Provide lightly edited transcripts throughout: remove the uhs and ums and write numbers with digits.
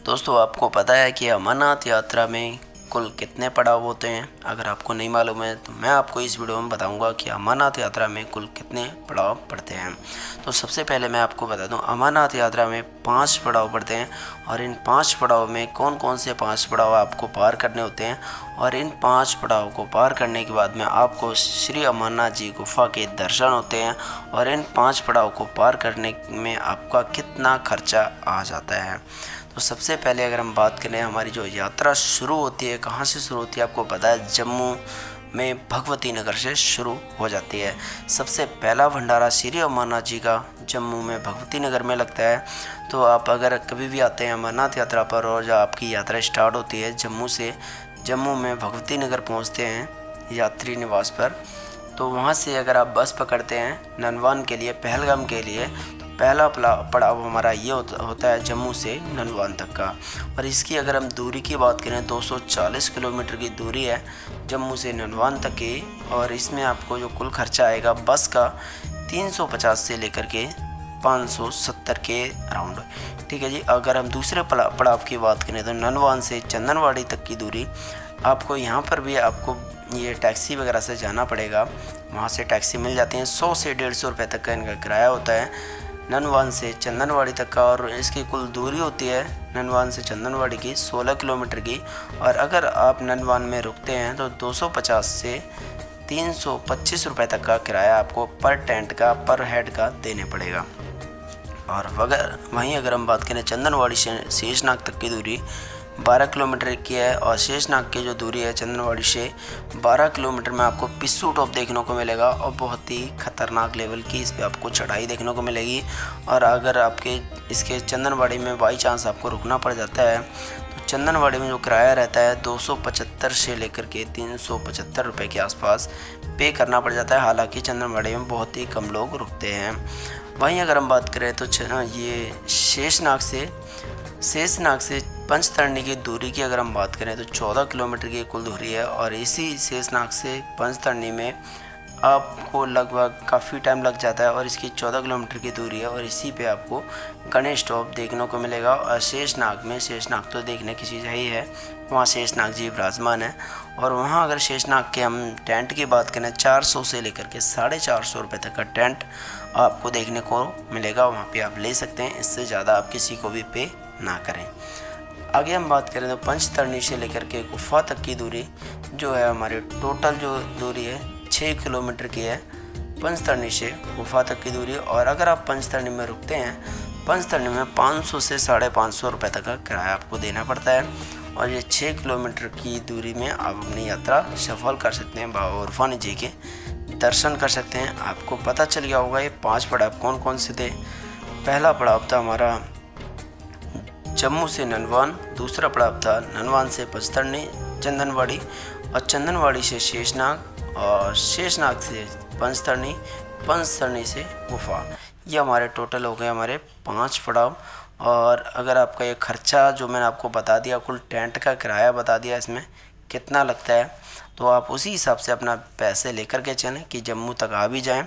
दोस्तों, आपको पता है कि अमरनाथ यात्रा में कुल कितने पड़ाव होते हैं? अगर आपको नहीं मालूम है तो मैं आपको इस वीडियो में बताऊंगा कि अमरनाथ यात्रा में कुल कितने पड़ाव पड़ते हैं। तो सबसे पहले मैं आपको बता दूं, अमरनाथ यात्रा में 5 पड़ाव पड़ते हैं और इन 5 पड़ाव में कौन कौन से 5 पड़ाव आपको पार करने होते हैं और इन 5 पड़ाव को पार करने के बाद में आपको श्री अमरनाथ जी गुफा के दर्शन होते हैं और इन 5 पड़ाव को पार करने में आपका कितना खर्चा आ जाता है। तो सबसे पहले अगर हम बात करें, हमारी जो यात्रा शुरू होती है, कहाँ से शुरू होती है आपको पता है, जम्मू में भगवती नगर से शुरू हो जाती है। सबसे पहला भंडारा श्री अमरनाथ जी का जम्मू में भगवती नगर में लगता है। तो आप अगर कभी भी आते हैं अमरनाथ यात्रा पर और जब आपकी यात्रा स्टार्ट होती है जम्मू से, जम्मू में भगवती नगर पहुँचते हैं यात्री निवास पर, तो वहाँ से अगर आप बस पकड़ते हैं ननवान के लिए, पहलगाम के लिए, पहला पड़ाव हमारा ये होता है जम्मू से ननवान तक का। और इसकी अगर हम दूरी की बात करें 240 किलोमीटर की दूरी है जम्मू से ननवान तक की। और इसमें आपको जो कुल खर्चा आएगा बस का 350 से लेकर के 570 के अराउंड, ठीक है जी। अगर हम दूसरे पड़ाव की बात करें तो ननवान से चंदनवाड़ी तक की दूरी, आपको यहाँ पर भी आपको ये टैक्सी वगैरह से जाना पड़ेगा। वहाँ से टैक्सी मिल जाती हैं, 100 से 150 रुपये तक का इनका किराया होता है ननवान से चंदनवाड़ी तक का। और इसकी कुल दूरी होती है ननवान से चंदनवाड़ी की 16 किलोमीटर की। और अगर आप ननवान में रुकते हैं तो 250 से 325 रुपये तक का किराया आपको पर टेंट का, पर हेड का देने पड़ेगा। और वहीं अगर हम बात करें चंदनवाड़ी से शेषनाग तक की दूरी 12 किलोमीटर की है और शेषनाग की जो दूरी है चंदनवाड़ी से 12 किलोमीटर में आपको पिस्सू टॉप देखने को मिलेगा और बहुत ही खतरनाक लेवल की इस पर आपको चढ़ाई देखने को मिलेगी। और अगर आपके इसके चंदनवाड़ी में बाई चांस आपको रुकना पड़ जाता है तो चंदनवाड़ी में जो किराया रहता है 275 से लेकर के 375 रुपये के आसपास पे करना पड़ जाता है। हालांकि चंदनवाड़ी में बहुत ही कम लोग रुकते हैं। वहीं अगर हम बात करें तो ये शेषनाग से पंचतरणी की दूरी की अगर हम बात करें तो 14 किलोमीटर की कुल दूरी है। और इसी शेषनाग से पंचतरणी में आपको लगभग काफ़ी टाइम लग जाता है और इसकी 14 किलोमीटर की दूरी है। और इसी पे आपको गणेश टॉप देखने को मिलेगा। और शेषनाग तो देखने की चीज़ ही है, वहाँ शेषनाग जी विराजमान है। और वहाँ अगर शेषनाग के हम टेंट की बात करें 400 से लेकर के 450 रुपये तक का टेंट आपको देखने को मिलेगा। वहाँ पे आप ले सकते हैं, इससे ज़्यादा आप किसी को भी पे ना करें। आगे हम बात करें तो पंचतरणी से लेकर के गुफा तक की दूरी जो है, हमारी टोटल जो दूरी है 6 किलोमीटर की है पंचतरणी से गुफा तक की दूरी। और अगर आप पंचतरणी में रुकते हैं, पंचतरणी में 500 से 550 रुपये तक का किराया आपको देना पड़ता है। और ये 6 किलोमीटर की दूरी में आप अपनी यात्रा सफल कर सकते हैं, बाबा बर्फानी जी के दर्शन कर सकते हैं। आपको पता चल गया होगा ये 5 पड़ाव कौन कौन से थे। पहला पड़ाव था हमारा जम्मू से ननवान, दूसरा पड़ाव था ननवान से पंचतरणी चंदनवाड़ी और चंदनवाड़ी से शेषनाग और शेषनाग से पंचतरणी, पंचतरणी से गुफा। ये हमारे टोटल हो गए हमारे 5 पड़ाव। और अगर आपका ये खर्चा जो मैंने आपको बता दिया, कुल टेंट का किराया बता दिया इसमें कितना लगता है, तो आप उसी हिसाब से अपना पैसे लेकर के चलें कि जम्मू तक आ भी जाएं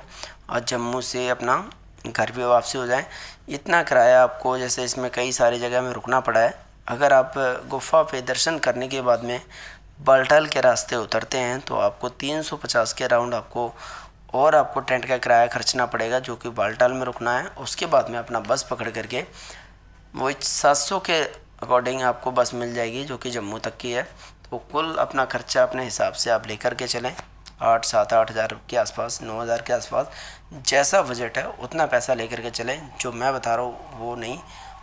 और जम्मू से अपना घर पे वापसी हो जाए। इतना किराया आपको, जैसे इसमें कई सारी जगह में रुकना पड़ा है। अगर आप गुफा पे दर्शन करने के बाद में बालटाल के रास्ते उतरते हैं तो आपको 350 के अराउंड आपको टेंट का किराया खर्चना पड़ेगा, जो कि बालटाल में रुकना है। उसके बाद में अपना बस पकड़ करके वो 700 के अकॉर्डिंग आपको बस मिल जाएगी जो कि जम्मू तक की है। तो कुल अपना खर्चा अपने हिसाब से आप लेकर के चलें, 8 हज़ार के आसपास, 9 हज़ार के आसपास, जैसा बजट है उतना पैसा लेकर के चलें। जो मैं बता रहा हूँ वो नहीं,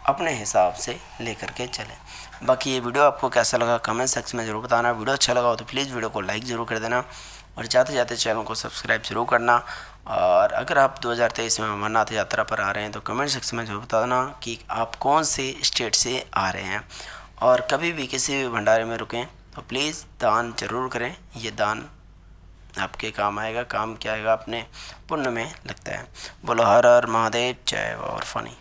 अपने हिसाब से लेकर के चलें। बाकी ये वीडियो आपको कैसा लगा कमेंट सेक्शन में ज़रूर बताना। वीडियो अच्छा लगा हो तो प्लीज़ वीडियो को लाइक ज़रूर कर देना और जाते जाते चैनल को सब्सक्राइब ज़रूर करना। और अगर आप 2023 में अमरनाथ यात्रा पर आ रहे हैं तो कमेंट सेक्शन में ज़रूर बता देना कि आप कौन से स्टेट से आ रहे हैं। और कभी भी किसी भी भंडारे में रुकें तो प्लीज़ दान ज़रूर करें। ये दान आपके काम आएगा, काम क्या आएगा, अपने पुण्य में लगता है। बोलो हर हर महादेव, जय बाबा बर्फानी।